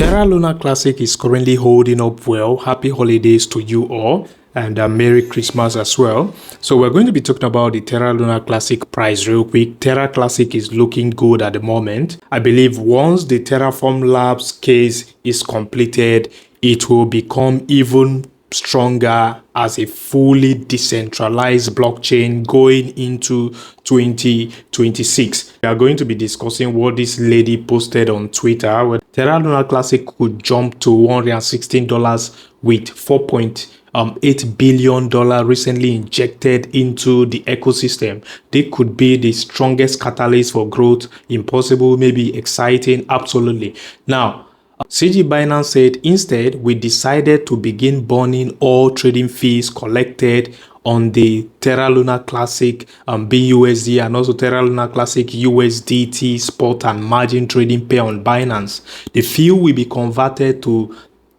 Terra Luna Classic is currently holding up well. Happy holidays to you all, and Merry Christmas as well. So we're going to be talking about the Terra Luna Classic price real quick. Terra Classic is looking good at the moment. I believe once the Terraform Labs case is completed, it will become even stronger as a fully decentralized blockchain going into 2026. We are going to be discussing what this lady posted on Twitter, where Terra Luna Classic could jump to $116 with $4.8 billion recently injected into the ecosystem. They could be the strongest catalyst for growth. Impossible, maybe exciting, absolutely. Now, CG Binance said, instead, we decided to begin burning all trading fees collected on the Terra Luna Classic BUSD and also Terra Luna Classic USDT spot and margin trading pair on Binance. The fee will be converted to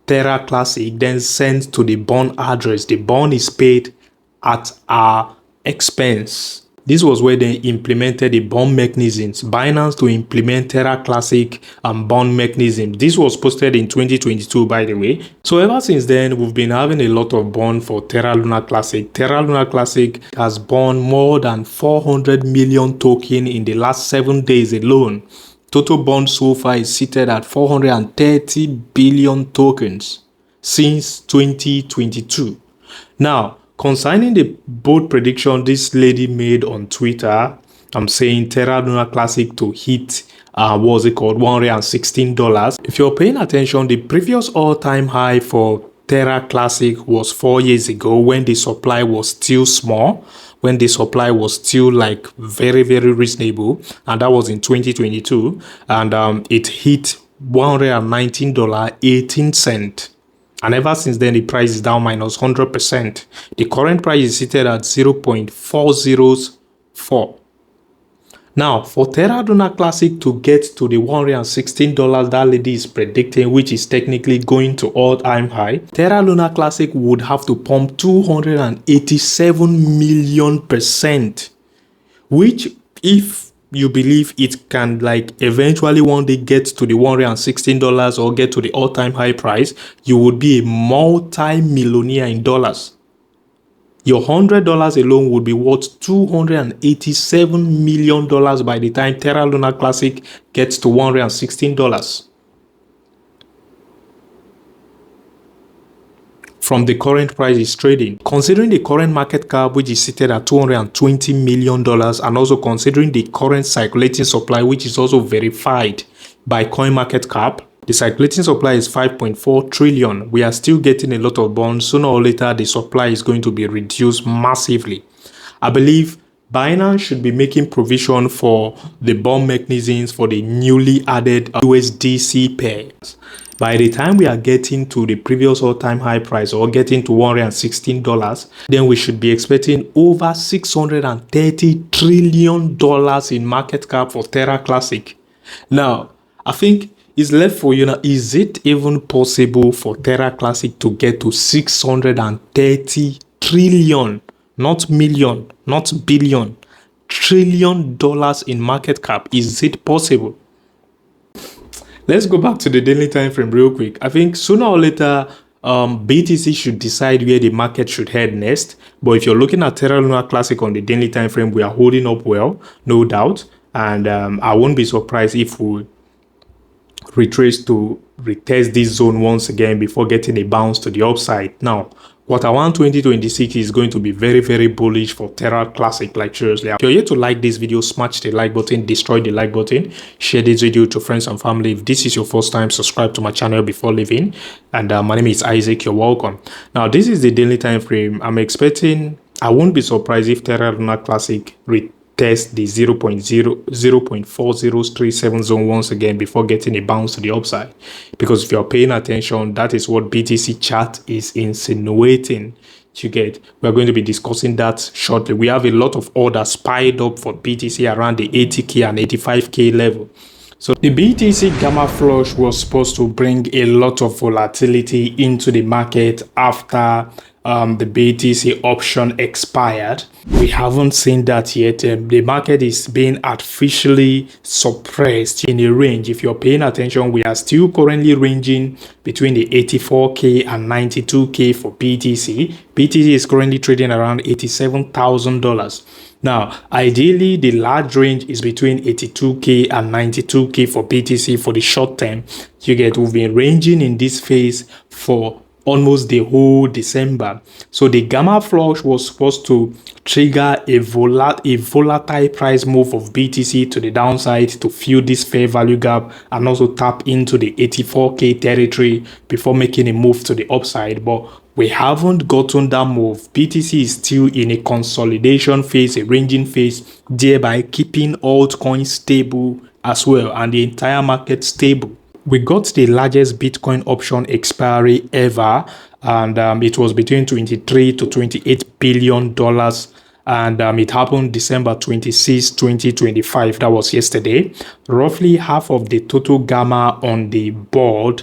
Terra Classic, then sent to the bond address. The bond is paid at our expense. This was where they implemented the bond mechanisms. Binance to implement Terra Classic and bond mechanism. This was posted in 2022, by the way. So ever since then, we've been having a lot of bond for Terra Luna Classic. Terra Luna Classic has bond more than 400 million token in the last 7 days alone. Total bond so far is seated at 430 billion tokens since 2022. Now, concerning the bold prediction this lady made on Twitter, I'm saying Terra Luna Classic to hit what's it called, $116. If you're paying attention, the previous all-time high for Terra Classic was 4 years ago when the supply was still small, when the supply was still like very reasonable, and that was in 2022, and it hit $119.18. And ever since then, the price is down minus 100%. The current price is seated at 0.404. Now, for Terra Luna Classic to get to the $116 that lady is predicting, which is technically going to all-time high, Terra Luna Classic would have to pump 287 million%, which, if you believe it can like eventually one day get to the $116 or get to the all-time high price, you would be a multi-millionaire in dollars. Your $100 alone would be worth $287 million by the time Terra Luna Classic gets to $116. From the current price is trading. Considering the current market cap, which is seated at $220 million, and also considering the current circulating supply, which is also verified by CoinMarketCap, the circulating supply is 5.4 trillion. We are still getting a lot of bonds. Sooner or later, the supply is going to be reduced massively. I believe Binance should be making provision for the bond mechanisms for the newly added USDC pairs. By the time we are getting to the previous all-time high price or getting to $116, then we should be expecting over $630 trillion in market cap for Terra Classic. Now, I think it's left for you now. Is it even possible for Terra Classic to get to $630 trillion, not million, not billion, $trillion in market cap? Is it possible? Let's go back to the daily time frame real quick. I think sooner or later, BTC should decide where the market should head next. But if you're looking at Terra Luna Classic on the daily time frame, we are holding up well, no doubt. And I won't be surprised if we retest this zone once again before getting a bounce to the upside. Now, Q1 2026 is going to be very bullish for Terra Classic, like seriously. If you're here to like this video, smash the like button, destroy the like button, share this video to friends and family. If this is your first time, subscribe to my channel before leaving. And my name is Isaac, you're welcome. Now, this is the daily time frame. I won't be surprised if Terra Luna Classic test the 0.4037 zone once again before getting a bounce to the upside, because if you're paying attention, that is what BTC chart is insinuating. You get, we're going to be discussing that shortly. We have a lot of orders spied up for BTC around the 80k and 85k level. So the BTC Gamma Flush was supposed to bring a lot of volatility into the market after the BTC option expired. We haven't seen that yet. The market is being artificially suppressed in a range. If you're paying attention, we are still currently ranging between the 84k and 92k for BTC. BTC is currently trading around $87,000. Now, ideally, the large range is between 82k and 92k for BTC for the short term. We've been ranging in this phase for almost the whole December. So the gamma flush was supposed to trigger a volatile price move of BTC to the downside to fill this fair value gap and also tap into the 84k territory before making a move to the upside. But we haven't gotten that move. BTC is still in a consolidation phase, a ranging phase, thereby keeping altcoins stable as well and the entire market stable. We got the largest Bitcoin option expiry ever, and it was between 23 to 28 billion dollars, and it happened December 26, 2025. That was yesterday. Roughly half of the total gamma on the board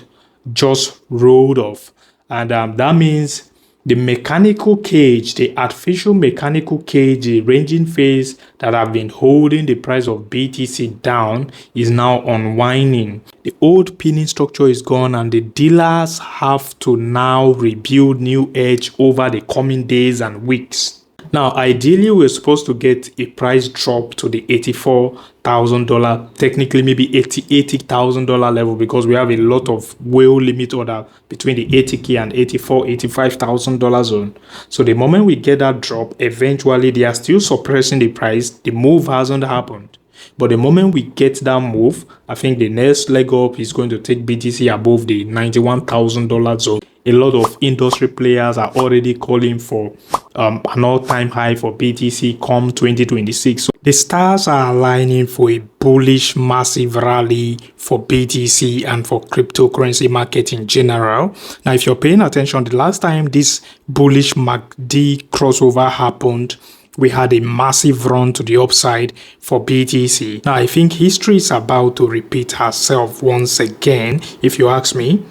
just rolled off, and that means the mechanical cage, the artificial mechanical cage, the ranging phase that have been holding the price of BTC down is now unwinding. The old pinning structure is gone and the dealers have to now rebuild new edge over the coming days and weeks. Now, ideally, we're supposed to get a price drop to the $84,000, technically maybe $80,000 level, because we have a lot of whale limit order between the 80k and $85,000 zone. So the moment we get that drop, eventually they are still suppressing the price. The move hasn't happened. But the moment we get that move, I think the next leg up is going to take BTC above the $91,000 zone. A lot of industry players are already calling for an all-time high for BTC come 2026. So the stars are aligning for a bullish massive rally for BTC and for cryptocurrency market in general. Now, if you're paying attention, the last time this bullish MACD crossover happened, we had a massive run to the upside for BTC. Now, I think history is about to repeat herself once again, if you ask me.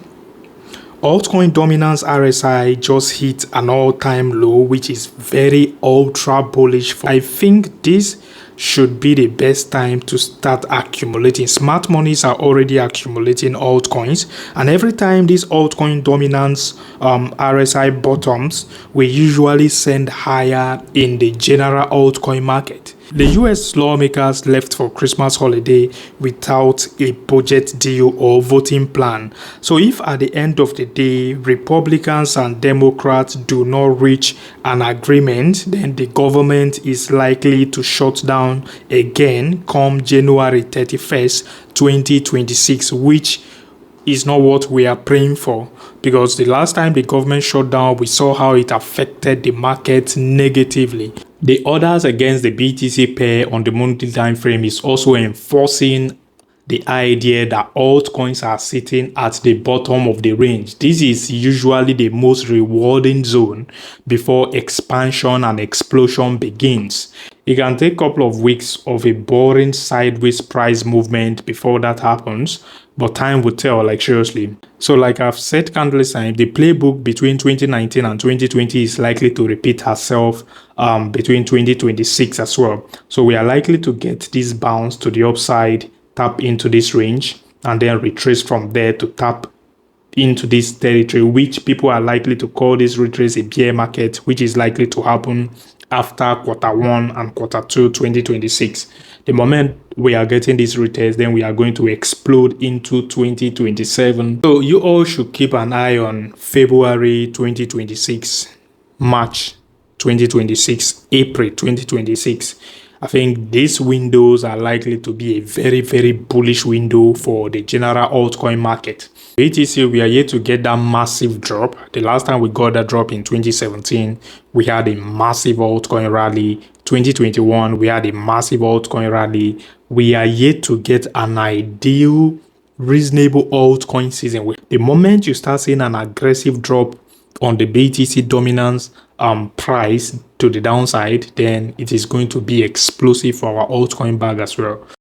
Altcoin dominance RSI just hit an all-time low, which is very ultra bullish. I think this should be the best time to start accumulating. Smart monies are already accumulating altcoins, and every time this altcoin dominance RSI bottoms, we usually send higher in the general altcoin market. The US lawmakers left for Christmas holiday without a budget deal or voting plan. So if at the end of the day, Republicans and Democrats do not reach an agreement, then the government is likely to shut down again come January 31st, 2026, which is not what we are praying for, because the last time the government shut down, we saw how it affected the market negatively. The orders against the BTC pair on the monthly time frame is also enforcing the idea that altcoins are sitting at the bottom of the range. This is usually the most rewarding zone before expansion and explosion begins. It can take a couple of weeks of a boring sideways price movement before that happens, but time will tell, like seriously. So like I've said countless times, the playbook between 2019 and 2020 is likely to repeat herself between 2026 as well. So we are likely to get this bounce to the upside, tap into this range, and then retrace from there to tap into this territory, which people are likely to call this retrace a bear market, which is likely to happen after Q1 and Q2 2026. The moment we are getting this retest, then we are going to explode into 2027. So you all should keep an eye on February 2026, March 2026, April 2026. I think these windows are likely to be a very, very bullish window for the general altcoin market. BTC, we are yet to get that massive drop. The last time we got that drop in 2017, we had a massive altcoin rally. 2021, we had a massive altcoin rally. We are yet to get an ideal, reasonable altcoin season. The moment you start seeing an aggressive drop on the BTC dominance price to the downside, then it is going to be explosive for our altcoin bag as well.